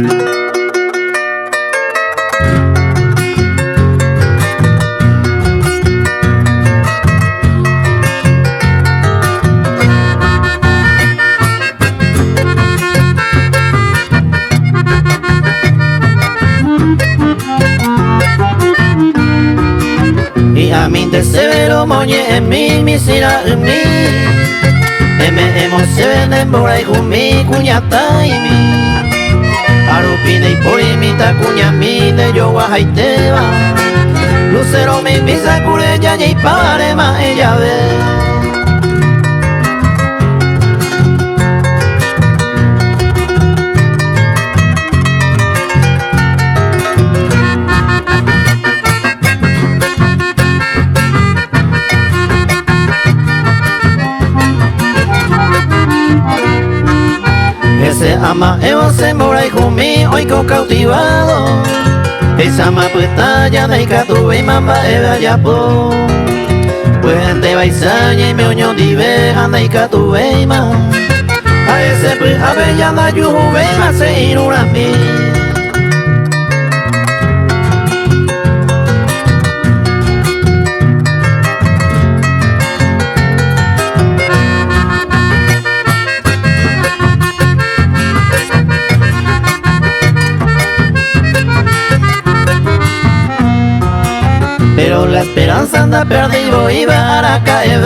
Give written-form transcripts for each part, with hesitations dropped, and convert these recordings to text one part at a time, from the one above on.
Y a mí de severo moñe en mi misera en mí. Me emociona en bora y mi cuñata y mi. Arupine y por imita cuña mi de yo guajaiteba. Lucero mi misa cureya y pare más ella ve. Ese ama evo se mora y jumi oiko cautivado. Esa ama puesta ya de catuve y mamba eva ya po. Pues ante baisaña y me oño dive anda y catuve y ma. A ese pues a bella da yuve ma se irura mi. Pero la esperanza anda perdido y va a caer.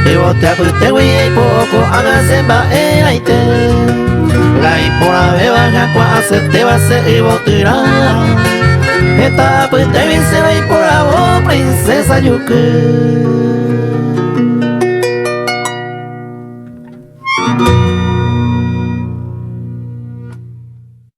Y vos te apueste y poco hágase va el te. La y por la beba ya cuase te va a ser y vos tirar. Esta apueste bien se va y por la voz princesa yuque.